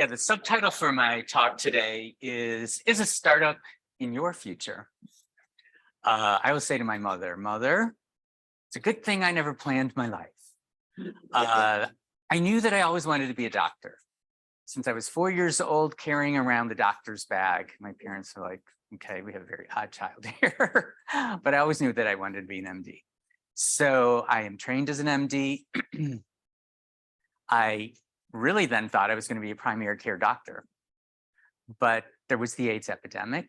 Yeah, the subtitle for my talk today is a startup in your future? I will say to my mother, it's a good thing I never planned my life. I knew that I always wanted to be a doctor. Since I was 4 years old, carrying around the doctor's bag, my parents were like, okay, we have a very odd child here. But I always knew that I wanted to be an MD. So I am trained as an MD. I really then thought I was going to be a primary care doctor. But there was the AIDS epidemic.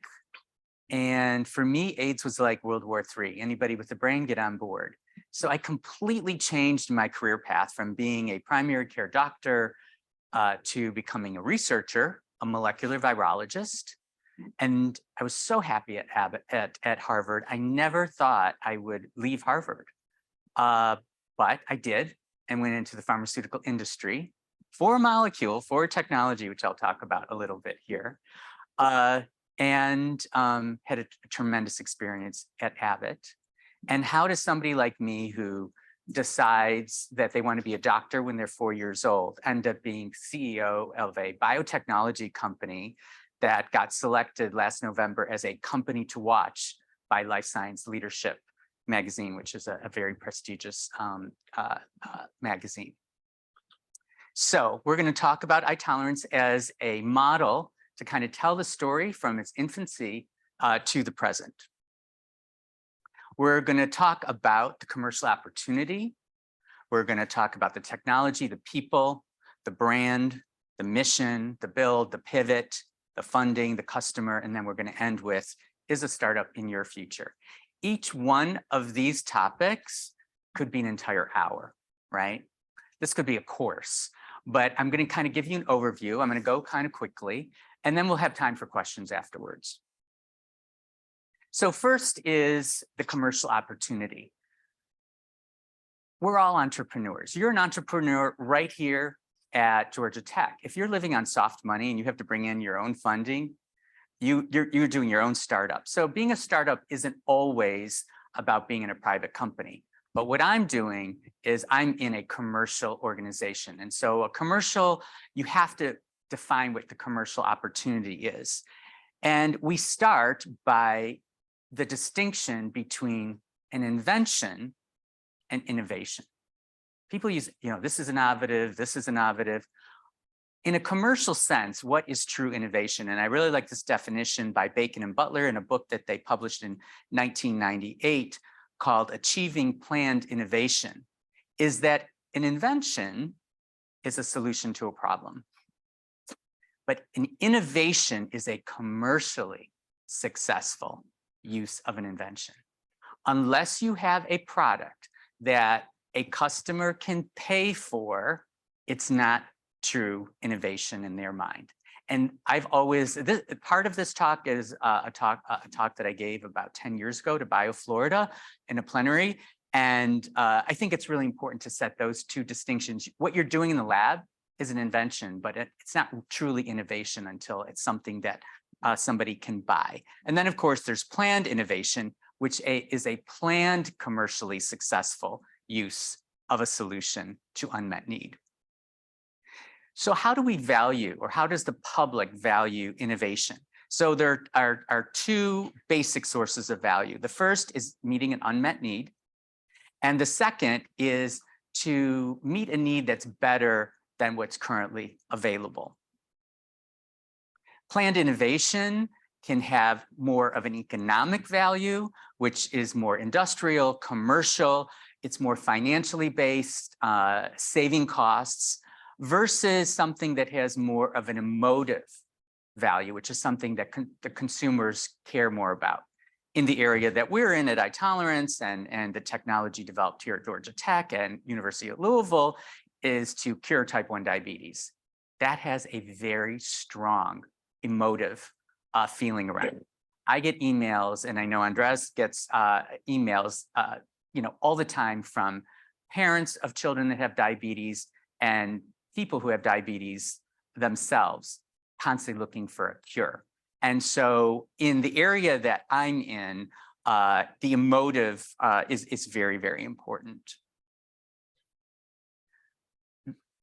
And for me, AIDS was like World War III. Anybody with a brain, get on board. So I completely changed my career path from being a primary care doctor to becoming a researcher, a molecular virologist. And I was so happy at Harvard. I never thought I would leave Harvard, but I did and went into the pharmaceutical industry for a molecule, for a technology, which I'll talk about a little bit here, and had a tremendous experience at Abbott. And how does somebody like me who decides that they want to be a doctor when they're 4 years old end up being CEO of a biotechnology company that got selected last November as a company to watch by Life Science Leadership magazine, which is a very prestigious magazine. So we're going to talk about iTolerance as a model to kind of tell the story from its infancy to the present. We're going to talk about the commercial opportunity. We're going to talk about the technology, the people, the brand, the mission, the build, the pivot, the funding, the customer, and then we're going to end with, is a startup in your future? Each one of these topics could be an entire hour, right? This could be a course, but I'm going to kind of give you an overview. I'm going to go kind of quickly, and then we'll have time for questions afterwards. So first is the commercial opportunity. We're all entrepreneurs. You're an entrepreneur right here at Georgia Tech. If you're living on soft money and you have to bring in your own funding, you're doing your own startup. So being a startup isn't always about being in a private company. But what I'm doing is I'm in a commercial organization. And so a commercial, you have to define what the commercial opportunity is. And we start by the distinction between an invention and innovation. People use, this is innovative, this is innovative. In a commercial sense, what is true innovation? And I really like this definition by Bacon and Butler in a book that they published in 1998 called Achieving Planned Innovation, is that an invention is a solution to a problem. But an innovation is a commercially successful use of an invention. Unless you have a product that a customer can pay for, it's not true innovation in their mind. And I've always, part of this talk is a talk that I gave about 10 years ago to BioFlorida in a plenary. And I think it's really important to set those two distinctions. What you're doing in the lab is an invention, but it's not truly innovation until it's something that somebody can buy. And then of course there's planned innovation, which is a planned commercially successful use of a solution to unmet need. So how do we value, or how does the public value innovation? So there are two basic sources of value. The first is meeting an unmet need. And the second is to meet a need that's better than what's currently available. Planned innovation can have more of an economic value, which is more industrial, commercial. It's more financially based, saving costs, versus something that has more of an emotive value, which is something that the consumers care more about. In the area that we're in at iTolerance and the technology developed here at Georgia Tech and University of Louisville is to cure type 1 diabetes. That has a very strong emotive feeling around it. I get emails, and I know Andres gets emails, all the time from parents of children that have diabetes and people who have diabetes themselves, constantly looking for a cure. And so in the area that I'm in, the emotive is very, very important.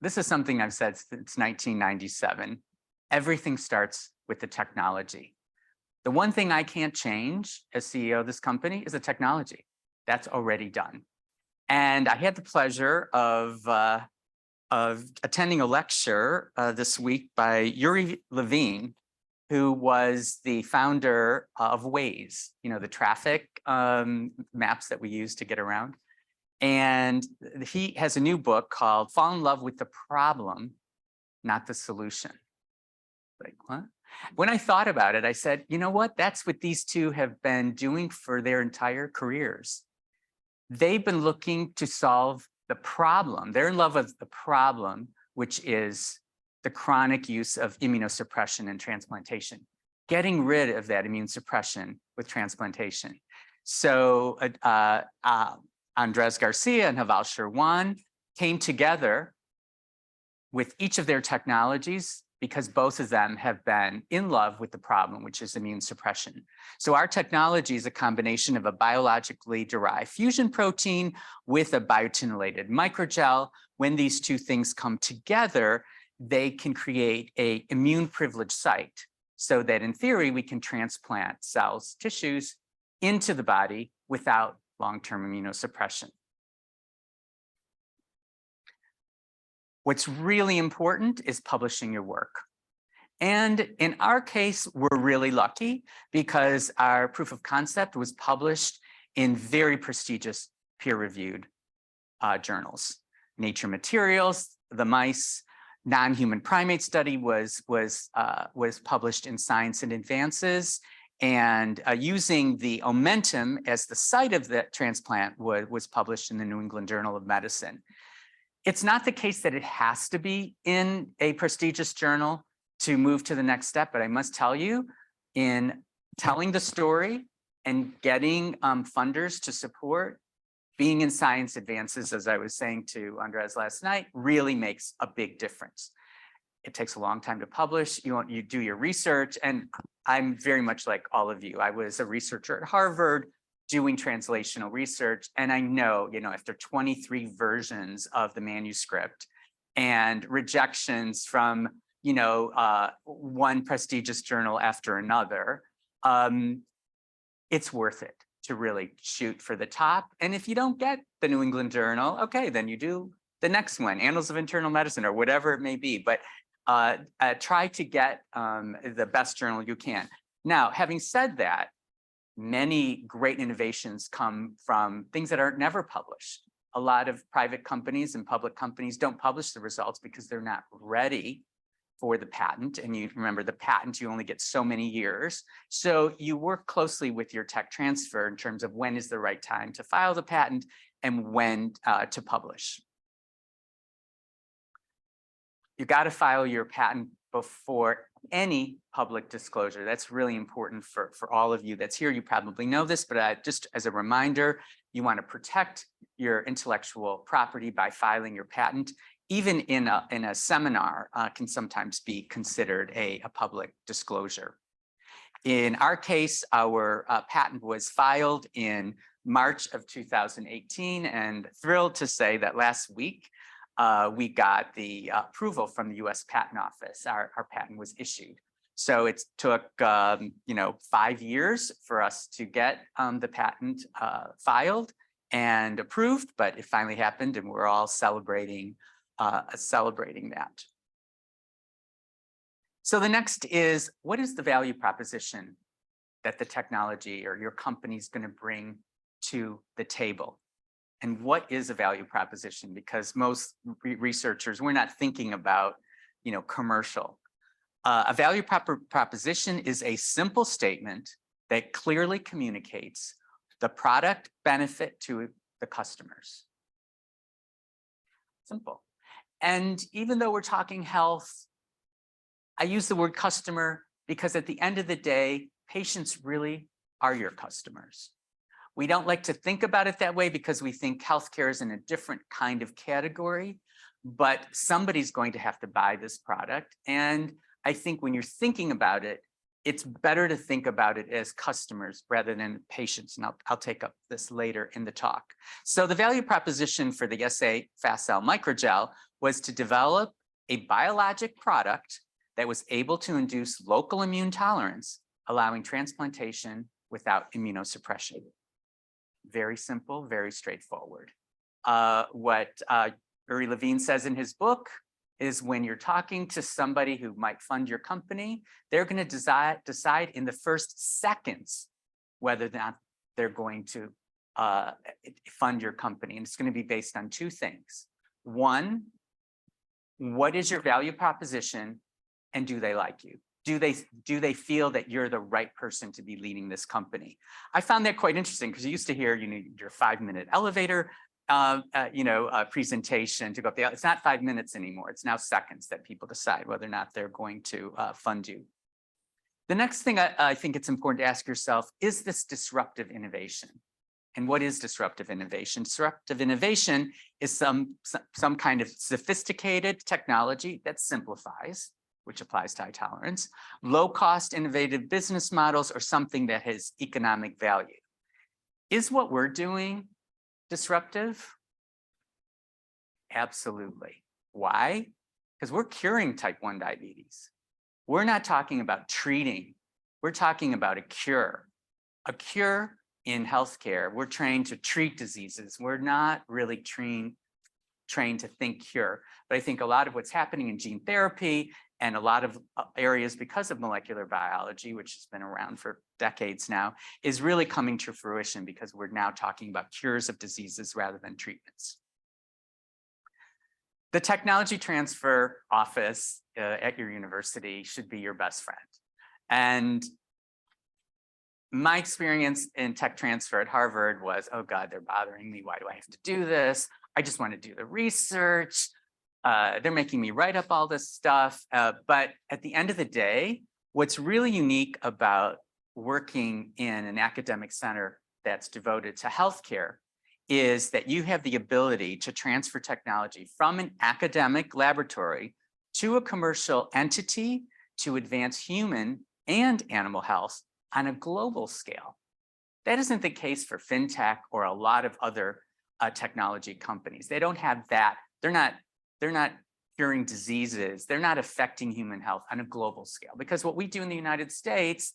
This is something I've said since 1997. Everything starts with the technology. The one thing I can't change as CEO of this company is the technology. That's already done. And I had the pleasure of attending a lecture this week by Yuri Levine, who was the founder of Waze, the traffic maps that we use to get around. And he has a new book called Fall in Love with the Problem, Not the Solution. Like, what? When I thought about it, I said, you know what? That's what these two have been doing for their entire careers. They've been looking to solve the problem. They're in love with the problem, which is the chronic use of immunosuppression and transplantation, getting rid of that immune suppression with transplantation. So Andres Garcia and Haval Sherwan came together with each of their technologies because both of them have been in love with the problem, which is immune suppression. So our technology is a combination of a biologically derived fusion protein with a biotinylated microgel. When these two things come together, they can create an immune privileged site so that in theory, we can transplant cells, tissues into the body without long-term immunosuppression. What's really important is publishing your work. And in our case, we're really lucky because our proof of concept was published in very prestigious peer-reviewed journals. Nature Materials, the mice non-human primate study was published in Science and Advances, and using the omentum as the site of the transplant was published in the New England Journal of Medicine. It's not the case that it has to be in a prestigious journal to move to the next step, but I must tell you, in telling the story and getting funders to support, being in Science Advances, as I was saying to Andres last night, really makes a big difference. It takes a long time to publish. You do your research, and I'm very much like all of you. I was a researcher at Harvard doing translational research, and I know, after 23 versions of the manuscript and rejections from, one prestigious journal after another, it's worth it to really shoot for the top. And if you don't get the New England Journal, okay, then you do the next one, Annals of Internal Medicine or whatever it may be, but try to get the best journal you can. Now, having said that, many great innovations come from things that are never published. A lot of private companies and public companies don't publish the results because they're not ready for the patent. And you remember the patent, you only get so many years. So you work closely with your tech transfer in terms of when is the right time to file the patent and when to publish. You got to file your patent before any public disclosure. That's really important for all of you that's here. You probably know this, but just as a reminder, you want to protect your intellectual property by filing your patent. Even in a seminar can sometimes be considered a public disclosure. In our case, our patent was filed in March of 2018, and thrilled to say that last week, we got the approval from the US Patent Office. Our patent was issued. So it took 5 years for us to get the patent filed and approved, but it finally happened, and we're all celebrating that. So the next is, what is the value proposition that the technology or your company is going to bring to the table? And what is a value proposition? Because most researchers, we're not thinking about, commercial. A value proposition is a simple statement that clearly communicates the product benefit to the customers. Simple. And even though we're talking health, I use the word customer because at the end of the day, patients really are your customers. We don't like to think about it that way because we think healthcare is in a different kind of category, but somebody's going to have to buy this product. And I think when you're thinking about it, it's better to think about it as customers rather than patients. And I'll take up this later in the talk. So the value proposition for the SA Fast Cell Microgel was to develop a biologic product that was able to induce local immune tolerance, allowing transplantation without immunosuppression. Very simple, very straightforward. What Uri Levine says in his book is when you're talking to somebody who might fund your company, they're going to decide in the first seconds whether or not they're going to fund your company. And it's going to be based on two things. One, what is your value proposition, and do they like you? Do they feel that you're the right person to be leading this company? I found that quite interesting because you used to hear, you know, your 5-minute elevator presentation to go up the. It's not 5 minutes anymore. It's now seconds that people decide whether or not they're going to fund you. The next thing I think it's important to ask yourself, is this disruptive innovation? And what is disruptive innovation? Disruptive innovation is some kind of sophisticated technology that simplifies, which applies to iTolerance, low-cost innovative business models, or something that has economic value. Is what we're doing disruptive? Absolutely. Why? Because we're curing type 1 diabetes. We're not talking about treating. We're talking about a cure. A cure in healthcare, we're trained to treat diseases. We're not really trained to think cure. But I think a lot of what's happening in gene therapy and a lot of areas because of molecular biology, which has been around for decades now, is really coming to fruition because we're now talking about cures of diseases rather than treatments. The technology transfer office at your university should be your best friend. And my experience in tech transfer at Harvard was, oh God, they're bothering me. Why do I have to do this? I just want to do the research. They're making me write up all this stuff. But at the end of the day, what's really unique about working in an academic center that's devoted to healthcare is that you have the ability to transfer technology from an academic laboratory to a commercial entity to advance human and animal health on a global scale. That isn't the case for fintech or a lot of other technology companies. They don't have that. They're not curing diseases. They're not affecting human health on a global scale, because what we do in the United States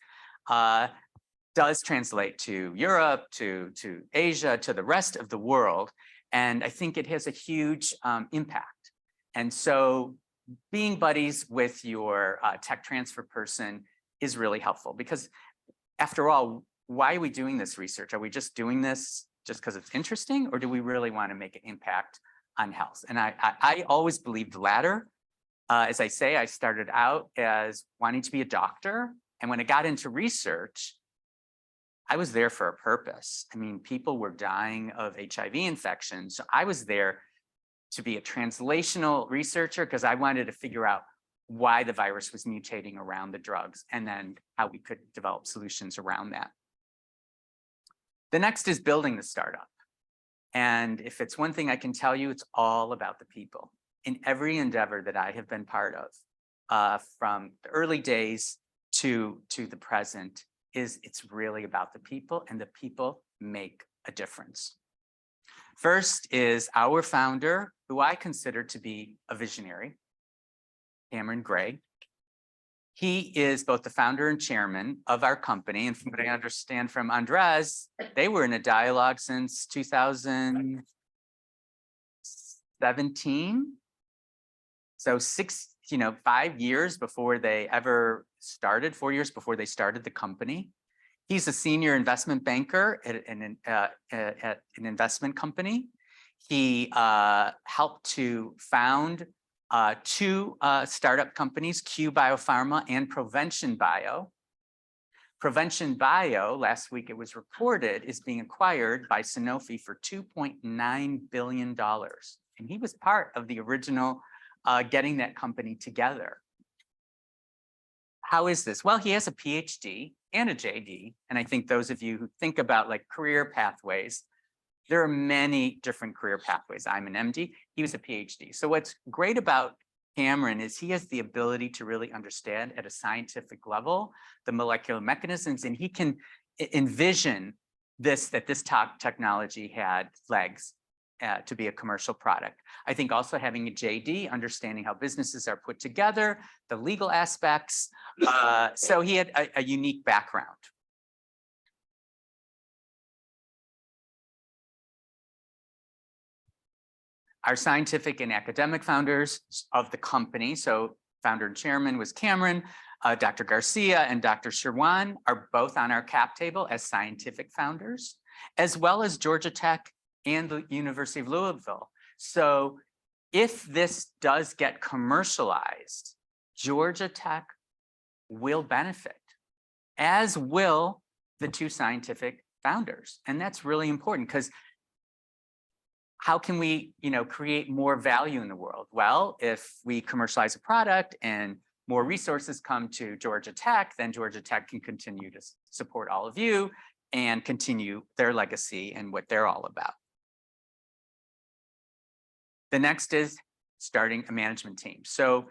does translate to Europe, to Asia, to the rest of the world. And I think it has a huge impact. And so being buddies with your tech transfer person is really helpful, because after all, why are we doing this research? Are we just doing this just because it's interesting, or do we really want to make an impact on health? And I always believed the latter. As I say, I started out as wanting to be a doctor. And when I got into research, I was there for a purpose. I mean, people were dying of HIV infections. So I was there to be a translational researcher because I wanted to figure out why the virus was mutating around the drugs and then how we could develop solutions around that. The next is building the startup. And if it's one thing I can tell you, it's all about the people. In every endeavor that I have been part of, from the early days to the present, it's really about the people, and the people make a difference. First is our founder, who I consider to be a visionary, Cameron Gray. He is both the founder and chairman of our company. And from what I understand from Andres, they were in a dialogue since 2017. So 5 years before they ever started, 4 years before they started the company. He's a senior investment banker at an investment company. He helped to found two startup companies, Q Biopharma and Prevention Bio. Prevention Bio, last week it was reported, is being acquired by Sanofi for $2.9 billion. And he was part of the original getting that company together. How is this? Well, he has a PhD and a JD. And I think those of you who think about like career pathways, there are many different career pathways. I'm an MD, he was a PhD. So what's great about Cameron is he has the ability to really understand at a scientific level the molecular mechanisms, and he can envision that this technology had legs to be a commercial product. I think also having a JD, understanding how businesses are put together, the legal aspects. So he had a unique background. Our scientific and academic founders of the company, so founder and chairman was Cameron, Dr. Garcia and Dr. Sherwan are both on our cap table as scientific founders, as well as Georgia Tech and the University of Louisville. So if this does get commercialized, Georgia Tech will benefit, as will the two scientific founders. And that's really important because how can we, create more value in the world? Well, if we commercialize a product and more resources come to Georgia Tech, then Georgia Tech can continue to support all of you and continue their legacy and what they're all about. The next is starting a management team. So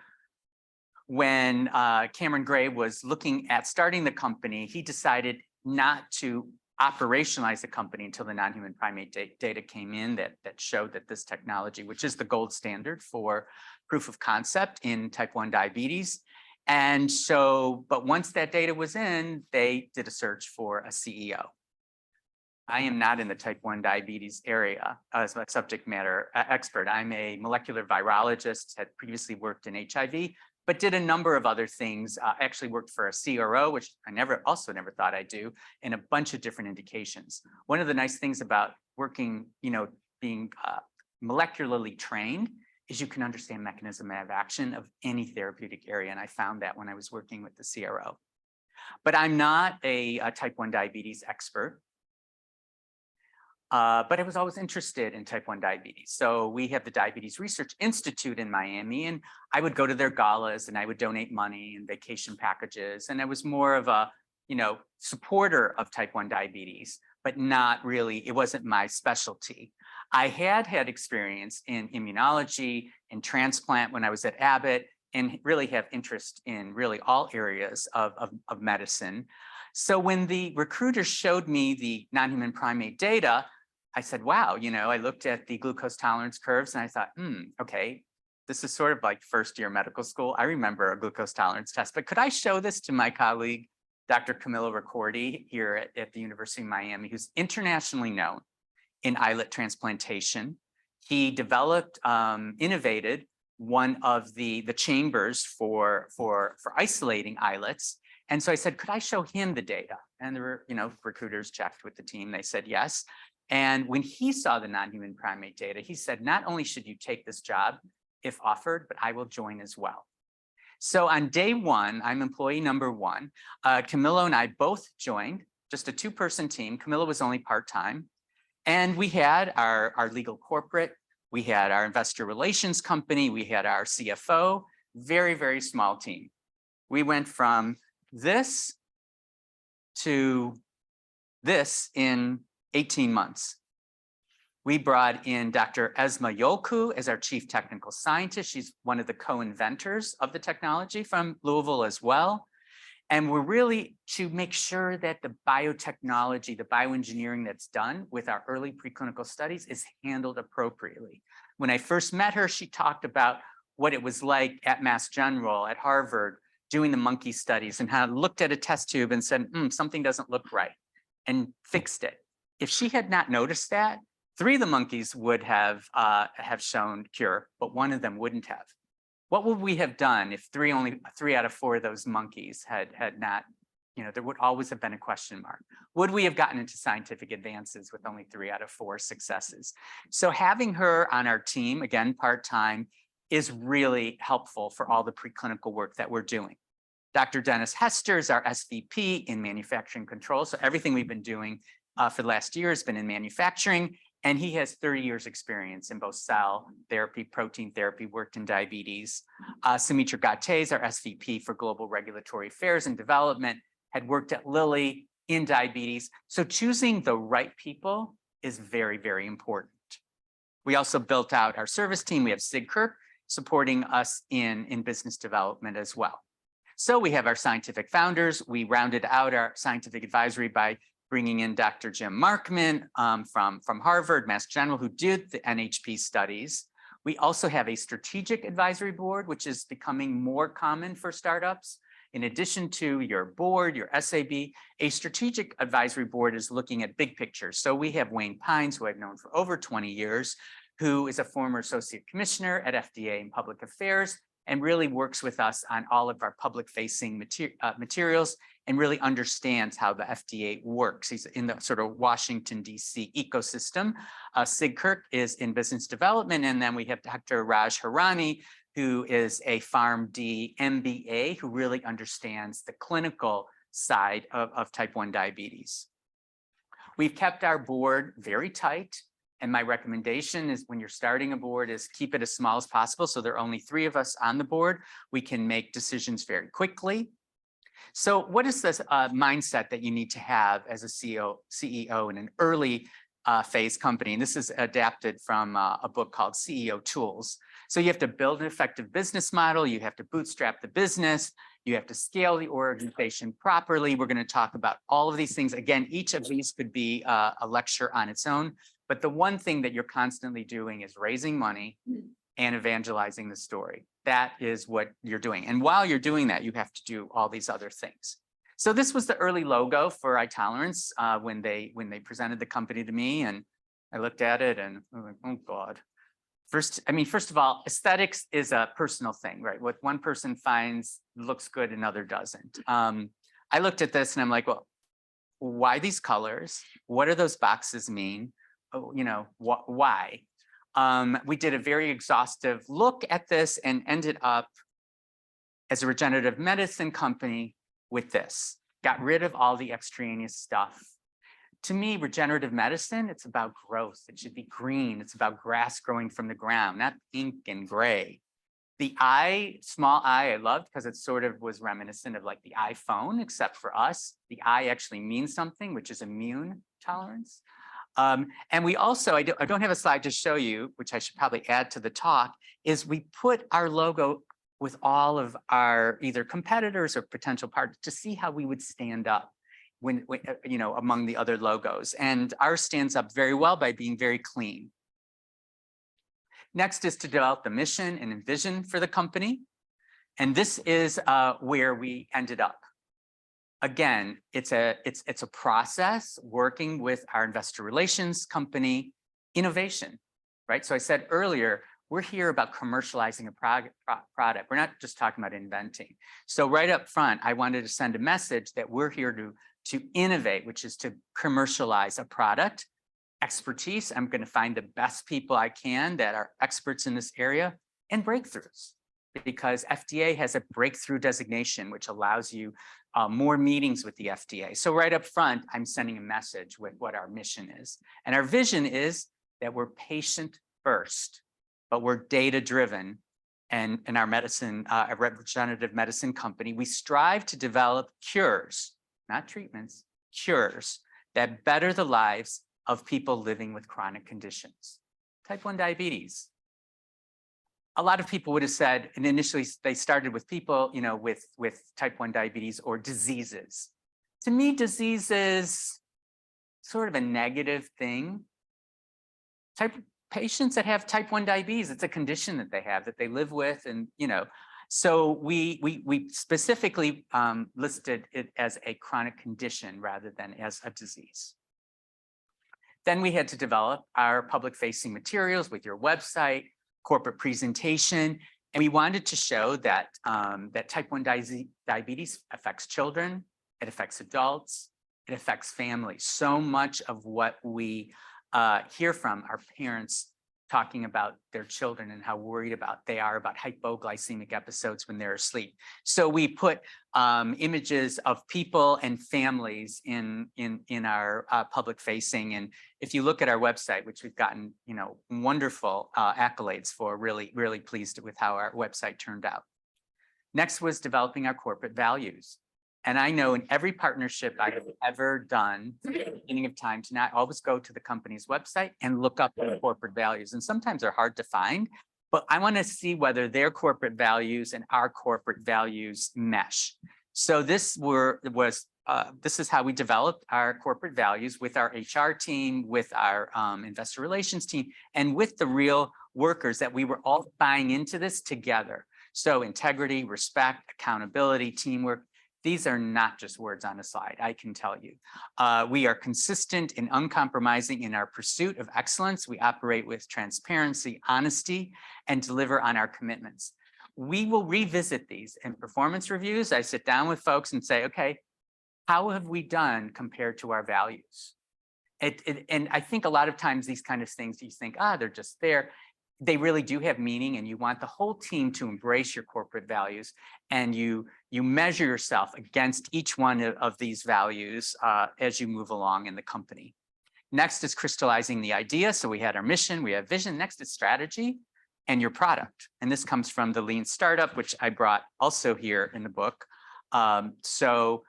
when Cameron Gray was looking at starting the company, he decided not to operationalize the company until the non-human primate data came in that showed that this technology, which is the gold standard for proof of concept in type 1 diabetes. And so, but once that data was in, they did a search for a CEO. I am not in the type 1 diabetes area as a subject matter expert. I'm a molecular virologist, had previously worked in HIV, but did a number of other things. Actually worked for a CRO, which I also never thought I'd do, in a bunch of different indications. One of the nice things about working, being molecularly trained is you can understand mechanism of action of any therapeutic area. And I found that when I was working with the CRO. But I'm not a type 1 diabetes expert. But I was always interested in type 1 diabetes. So we have the Diabetes Research Institute in Miami, and I would go to their galas and I would donate money and vacation packages. And I was more of a, supporter of type 1 diabetes, but not really, it wasn't my specialty. I had experience in immunology and transplant when I was at Abbott, and really have interest in really all areas of medicine. So when the recruiter showed me the non-human primate data, I said, wow, I looked at the glucose tolerance curves and I thought, okay, this is sort of like first year medical school. I remember a glucose tolerance test, but could I show this to my colleague, Dr. Camilo Ricordi here at the University of Miami, who's internationally known in islet transplantation. He developed, innovated one of the chambers for isolating islets. And so I said, could I show him the data? And there were, recruiters checked with the team. They said yes. And when he saw the non-human primate data, he said, not only should you take this job if offered, but I will join as well. So on day one, I'm employee number one. Camilo and I both joined, just a two-person team. Camilo was only part-time. And we had our legal corporate, we had our investor relations company, we had our CFO, very, very small team. We went from this to this in 18 months. We brought in Dr. Esma Yolku as our chief technical scientist. She's one of the co-inventors of the technology from Louisville as well. And we're really to make sure that the biotechnology, the bioengineering that's done with our early preclinical studies is handled appropriately. When I first met her, she talked about what it was like at Mass General, at Harvard, doing the monkey studies, and how I looked at a test tube and said, something doesn't look right, and fixed it. If she had not noticed that, 3 of the monkeys would have shown cure, but 1 of them wouldn't have. What would we have done if only 3 out of 4 of those monkeys had not, there would always have been a question mark. Would we have gotten into scientific advances with only 3 out of 4 successes? So having her on our team, again, part-time, is really helpful for all the preclinical work that we're doing. Dr. Dennis Hester is our SVP in manufacturing control. So everything we've been doing for the last year has been in manufacturing. And he has 30 years experience in both cell therapy, protein therapy, worked in diabetes. Sumitra Gate is our SVP for Global Regulatory Affairs and Development, had worked at Lilly in diabetes. So choosing the right people is very, very important. We also built out our service team. We have Sig Kirk supporting us in business development as well. So we have our scientific founders. We rounded out our scientific advisory by bringing in Dr. Jim Markman from Harvard, Mass General, who did the NHP studies. We also have a strategic advisory board, which is becoming more common for startups. In addition to your board, your SAB, a strategic advisory board is looking at big picture. So we have Wayne Pines, who I've known for over 20 years, who is a former associate commissioner at FDA in public affairs and really works with us on all of our public facing materials and really understands how the FDA works. He's in the sort of Washington, DC ecosystem. Sig Kirk is in business development. And then we have Dr. Raj Hirani, who is a PharmD MBA, who really understands the clinical side of type 1 diabetes. We've kept our board very tight. And my recommendation is when you're starting a board is keep it as small as possible. So there are only 3 of us on the board. We can make decisions very quickly. So what is this mindset that you need to have as a CEO in an early phase company? And this is adapted from a book called CEO Tools. So you have to build an effective business model. You have to bootstrap the business. You have to scale the organization properly. We're going to talk about all of these things. Again, each of these could be a lecture on its own. But the one thing that you're constantly doing is raising money and evangelizing the story. That is what you're doing. And while you're doing that, you have to do all these other things. So this was the early logo for iTolerance when they presented the company to me, and I looked at it and I was like, oh God. First of all, aesthetics is a personal thing, right? What one person finds looks good, another doesn't. I looked at this and I'm like, well, why these colors? What do those boxes mean? Oh, you know, why? We did a very exhaustive look at this and ended up as a regenerative medicine company with this. Got rid of all the extraneous stuff. To me, regenerative medicine, it's about growth. It should be green. It's about grass growing from the ground, not pink and gray. The I, small I loved because it sort of was reminiscent of like the iPhone, except for us. The I actually means something, which is immune tolerance. And we also, I don't have a slide to show you, which I should probably add to the talk, is we put our logo with all of our either competitors or potential partners to see how we would stand up when you know, among the other logos. And ours stands up very well by being very clean. Next is to develop the mission and vision for the company. And this is where we ended up. Again, it's a process working with our investor relations company, innovation, right? So I said earlier, we're here about commercializing a product. We're not just talking about inventing. So right up front, I wanted to send a message that we're here to innovate, which is to commercialize a product. Expertise, I'm going to find the best people I can that are experts in this area, and breakthroughs, because FDA has a breakthrough designation, which allows you more meetings with the FDA. So right up front, I'm sending a message with what our mission is. And our vision is that we're patient first, but we're data driven. And in our medicine, a regenerative medicine company, we strive to develop cures, not treatments, cures that better the lives of people living with chronic conditions. Type 1 diabetes. A lot of people would have said, and initially they started with people, you know, with type 1 diabetes or diseases. To me, disease is sort of a negative thing. Patients that have type 1 diabetes, it's a condition that they have, that they live with, and, you know, so we specifically listed it as a chronic condition rather than as a disease. Then we had to develop our public-facing materials with your website, corporate presentation, and we wanted to show that that type 1 diabetes affects children, it affects adults, it affects families. So much of what we hear from our parents talking about their children and how worried they are about hypoglycemic episodes when they're asleep. So we put images of people and families in our public facing. And if you look at our website, which we've gotten, you know, wonderful accolades for, really pleased with how our website turned out. Next was developing our corporate values. And I know in every partnership I have ever done, at the beginning of time, to not always go to the company's website and look up their corporate values. And sometimes they're hard to find, but I want to see whether their corporate values and our corporate values mesh. So this was this is how we developed our corporate values with our HR team, with our investor relations team, and with the real workers that we were all buying into this together. So integrity, respect, accountability, teamwork, these are not just words on a slide, I can tell you. We are consistent and uncompromising in our pursuit of excellence. We operate with transparency, honesty, and deliver on our commitments. We will revisit these in performance reviews. I sit down with folks and say, okay, how have we done compared to our values? And I think a lot of times these kind of things you think, they're just there. They really do have meaning, and you want the whole team to embrace your corporate values, and you measure yourself against each one of these values as you move along in the company. Next is crystallizing the idea. So we had our mission, we have vision. Next is strategy and your product. And this comes from the Lean Startup, which I brought also here in the book. So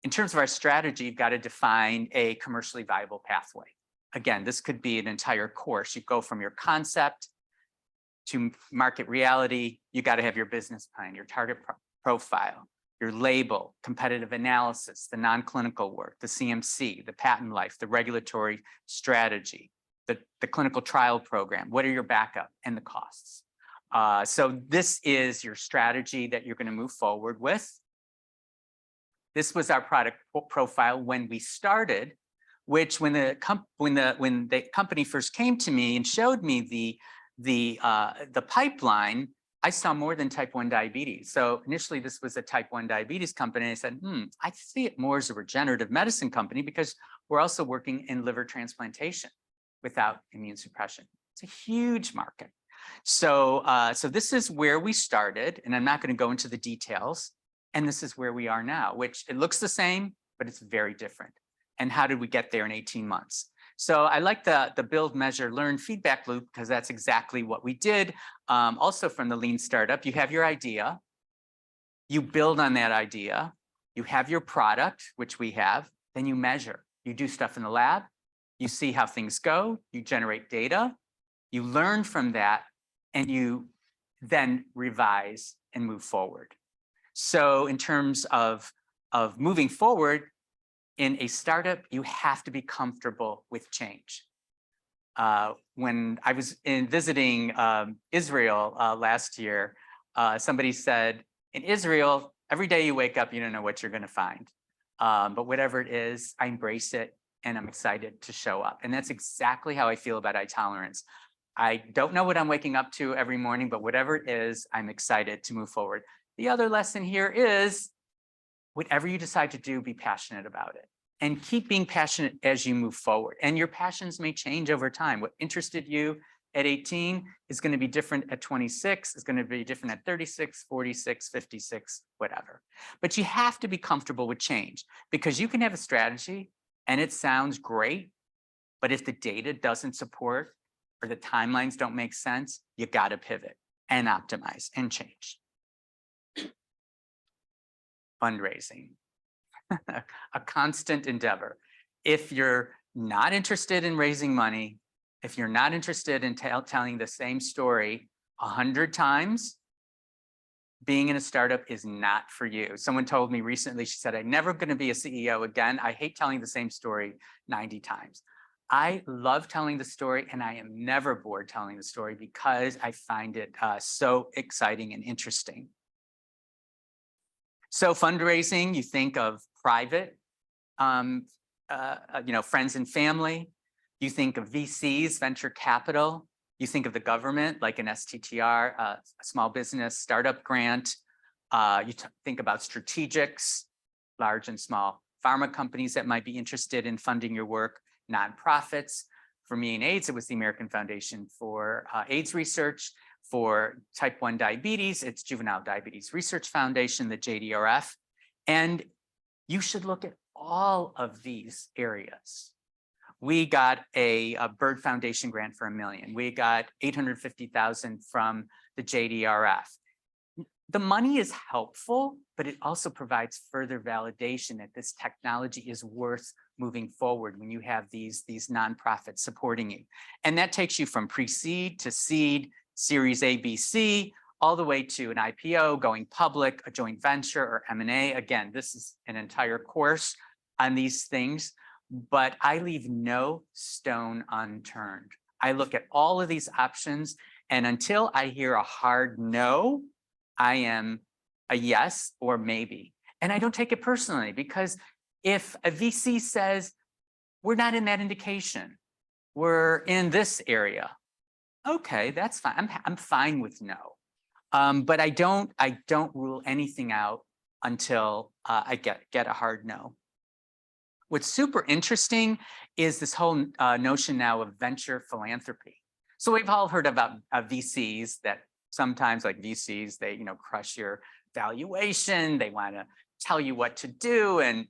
in terms of our strategy, you've got to define a commercially viable pathway. Again, this could be an entire course. You go from your concept to market reality. You got to have your business plan, your target profile, your label, competitive analysis, the non-clinical work, the CMC, the patent life, the regulatory strategy, the clinical trial program. What are your backup and the costs? So this is your strategy that you're going to move forward with. This was our product profile when we started, which when the company first came to me and showed me the pipeline, I saw more than type 1 diabetes. So initially this was a type 1 diabetes company. I said, I see it more as a regenerative medicine company because we're also working in liver transplantation without immune suppression. It's a huge market. So, so this is where we started, and I'm not going to go into the details. And this is where we are now, which it looks the same, but it's very different. And how did we get there in 18 months? So I like the build, measure, learn feedback loop, because that's exactly what we did. Also from the Lean Startup, you have your idea, you build on that idea, you have your product, which we have, then you measure. You do stuff in the lab, you see how things go, you generate data, you learn from that, and you then revise and move forward. So in terms of moving forward, in a startup, you have to be comfortable with change. When I was visiting Israel last year, somebody said, in Israel, every day you wake up, you don't know what you're going to find. But whatever it is, I embrace it, and I'm excited to show up. And that's exactly how I feel about iTolerance. I don't know what I'm waking up to every morning, but whatever it is, I'm excited to move forward. The other lesson here is, whatever you decide to do, be passionate about it. And keep being passionate as you move forward. And your passions may change over time. What interested you at 18 is going to be different at 26, is going to be different at 36, 46, 56, whatever. But you have to be comfortable with change, because you can have a strategy and it sounds great, but if the data doesn't support or the timelines don't make sense, you got to pivot and optimize and change. Fundraising, a constant endeavor. If you're not interested in raising money, if you're not interested in telling the same story 100 times, being in a startup is not for you. Someone told me recently, she said, I'm never going to be a CEO again. I hate telling the same story 90 times. I love telling the story, and I am never bored telling the story because I find it so exciting and interesting. So fundraising, you think of private, friends and family. You think of VCs, venture capital. You think of the government, like an STTR, a small business startup grant. You think about strategics, large and small pharma companies that might be interested in funding your work, nonprofits. For me in AIDS, it was the American Foundation for AIDS Research. For type 1 diabetes, it's Juvenile Diabetes Research Foundation, the JDRF. And you should look at all of these areas. We got a Bird Foundation grant for $1 million. We got $850,000 from the JDRF. The money is helpful, but it also provides further validation that this technology is worth moving forward when you have these nonprofits supporting you. And that takes you from pre-seed to seed, Series A, B, C, all the way to an IPO, going public, a joint venture, or M&A. Again, this is an entire course on these things, but I leave no stone unturned. I look at all of these options, and until I hear a hard no, I am a yes or maybe. And I don't take it personally, because if a VC says, we're not in that indication, we're in this area, okay, that's fine. I'm fine with no. But I don't rule anything out until I get a hard no. What's super interesting is this whole notion now of venture philanthropy. So we've all heard about VCs, that sometimes, like VCs, they crush your valuation. They want to tell you what to do, and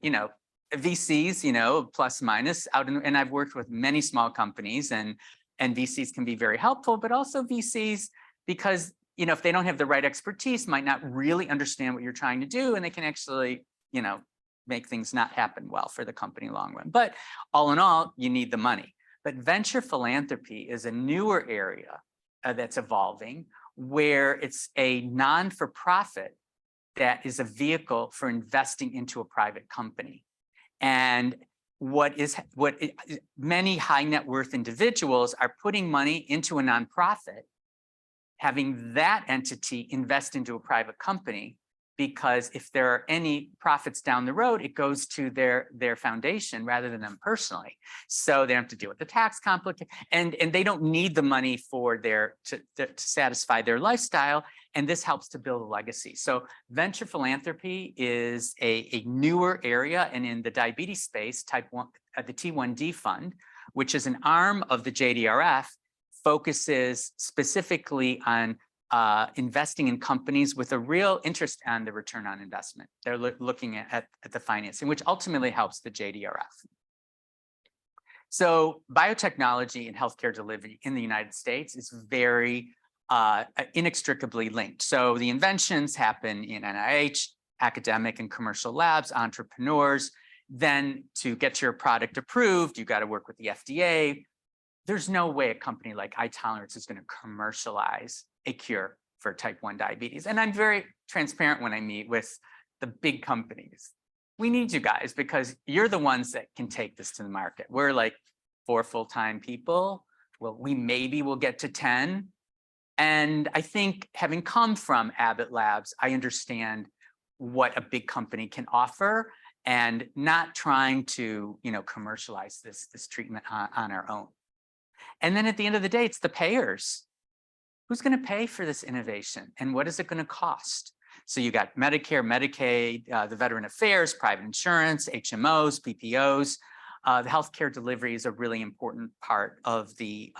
VCs, plus minus out in, and I've worked with many small companies, and VCs can be very helpful, but also VCs, because if they don't have the right expertise, might not really understand what you're trying to do, and they can actually make things not happen well for the company long run. But all in all, you need the money. But venture philanthropy is a newer area that's evolving, where it's a non-for-profit that is a vehicle for investing into a private company. And many high net worth individuals are putting money into a nonprofit, having that entity invest into a private company, because if there are any profits down the road, it goes to their foundation rather than them personally. So they don't have to deal with the tax complication, and they don't need the money for to satisfy their lifestyle. And this helps to build a legacy. So venture philanthropy is a newer area, and in the diabetes space, type 1, the T1D fund, which is an arm of the JDRF, focuses specifically on investing in companies with a real interest on the return on investment. They're looking at the financing, which ultimately helps the JDRF. So biotechnology and healthcare delivery in the United States is very inextricably linked. So the inventions happen in NIH, academic and commercial labs, entrepreneurs. Then to get your product approved, you got to work with the FDA. There's no way a company like iTolerance is going to commercialize a cure for type 1 diabetes. And I'm very transparent when I meet with the big companies. We need you guys, because you're the ones that can take this to the market. We're like 4 full-time people. Well, we maybe will get to 10. And I think, having come from Abbott Labs, I understand what a big company can offer, and not trying to commercialize this treatment on our own. And then at the end of the day, it's the payers. Who's going to pay for this innovation, and what is it going to cost? So you got Medicare, Medicaid, the Veteran Affairs, private insurance, HMOs, PPOs. The healthcare delivery is a really important part of the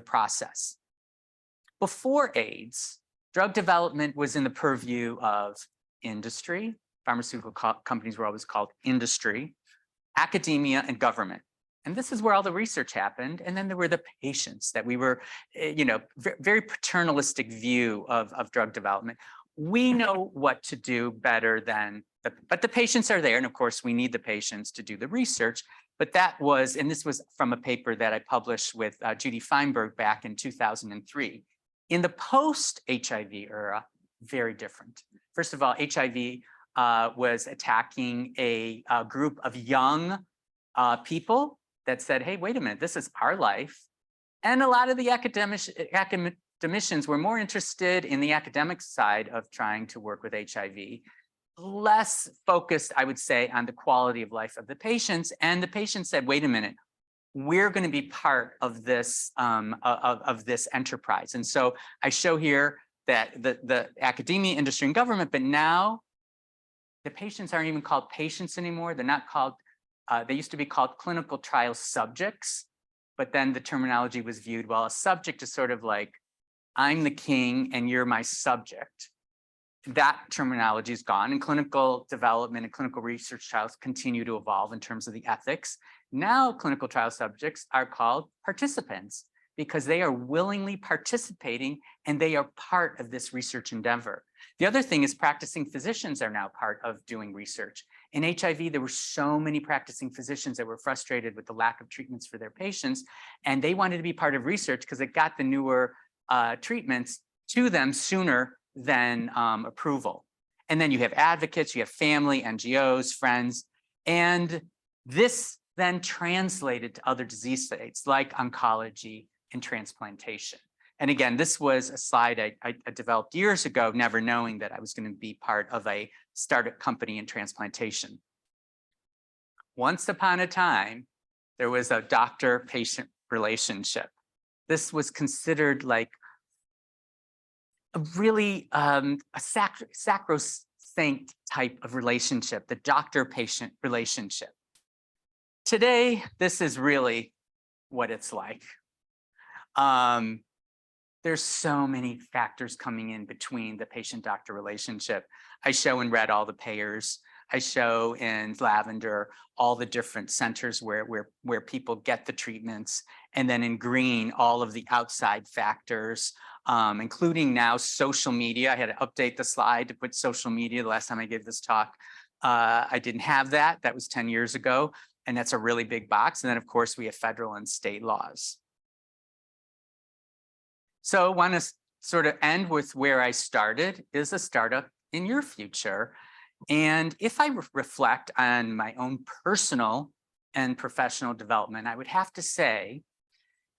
process. Before AIDS, drug development was in the purview of industry. Pharmaceutical companies were always called industry, academia, and government. And this is where all the research happened. And then there were the patients, that we were, very paternalistic view of drug development. We know what to do better than, but the patients are there. And of course, we need the patients to do the research. But that was, and this was from a paper that I published with Judy Feinberg back in 2003. In the post-HIV era, very different. First of all, HIV was attacking a group of young people that said, hey, wait a minute, this is our life. And a lot of the academicians were more interested in the academic side of trying to work with HIV, less focused, I would say, on the quality of life of the patients. And the patients said, wait a minute, we're going to be part of this enterprise. And so I show here that the academia, industry, and government, but now the patients aren't even called patients anymore. They're not called, they used to be called clinical trial subjects, but then the terminology was viewed, well, a subject is sort of like, I'm the king and you're my subject. That terminology is gone, and clinical development and clinical research trials continue to evolve in terms of the ethics. Now, clinical trial subjects are called participants, because they are willingly participating and they are part of this research endeavor. The other thing is, practicing physicians are now part of doing research. In HIV, there were so many practicing physicians that were frustrated with the lack of treatments for their patients, and they wanted to be part of research because it got the newer treatments to them sooner than approval. And then you have advocates, you have family, NGOs, friends, and this then translated to other disease states like oncology and transplantation. And again, this was a slide I developed years ago, never knowing that I was going to be part of a startup company in transplantation. Once upon a time, there was a doctor-patient relationship. This was considered like a really a sacrosanct type of relationship, the doctor-patient relationship. Today, this is really what it's like. There's so many factors coming in between the patient-doctor relationship. I show in red all the payers. I show in lavender all the different centers where people get the treatments. And then in green, all of the outside factors, including now social media. I had to update the slide to put social media the last time I gave this talk. I didn't have that. That was 10 years ago. And that's a really big box. And then, of course, we have federal and state laws. So I want to sort of end with where I started, is a startup in your future. And if I reflect on my own personal and professional development, I would have to say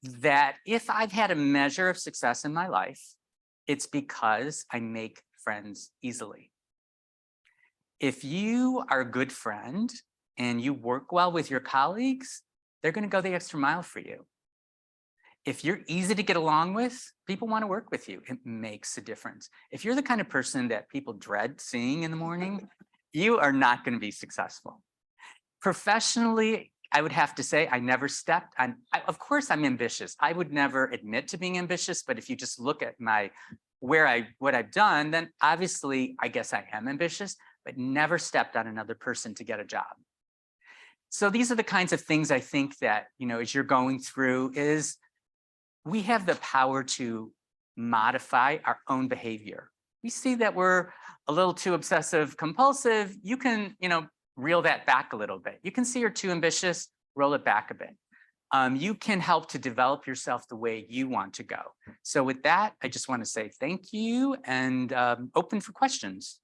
that if I've had a measure of success in my life, it's because I make friends easily. If you are a good friend and you work well with your colleagues, they're going to go the extra mile for you. If you're easy to get along with, people want to work with you. It makes a difference. If you're the kind of person that people dread seeing in the morning, you are not going to be successful. Professionally, I would have to say I never stepped on, of course I'm ambitious. I would never admit to being ambitious, but if you just look at what I've done, then obviously I guess I am ambitious, but never stepped on another person to get a job. So these are the kinds of things I think that, as you're going through is, we have the power to modify our own behavior. We see that we're a little too obsessive compulsive. You can, reel that back a little bit. You can see you're too ambitious, roll it back a bit. You can help to develop yourself the way you want to go. So with that, I just want to say thank you and open for questions.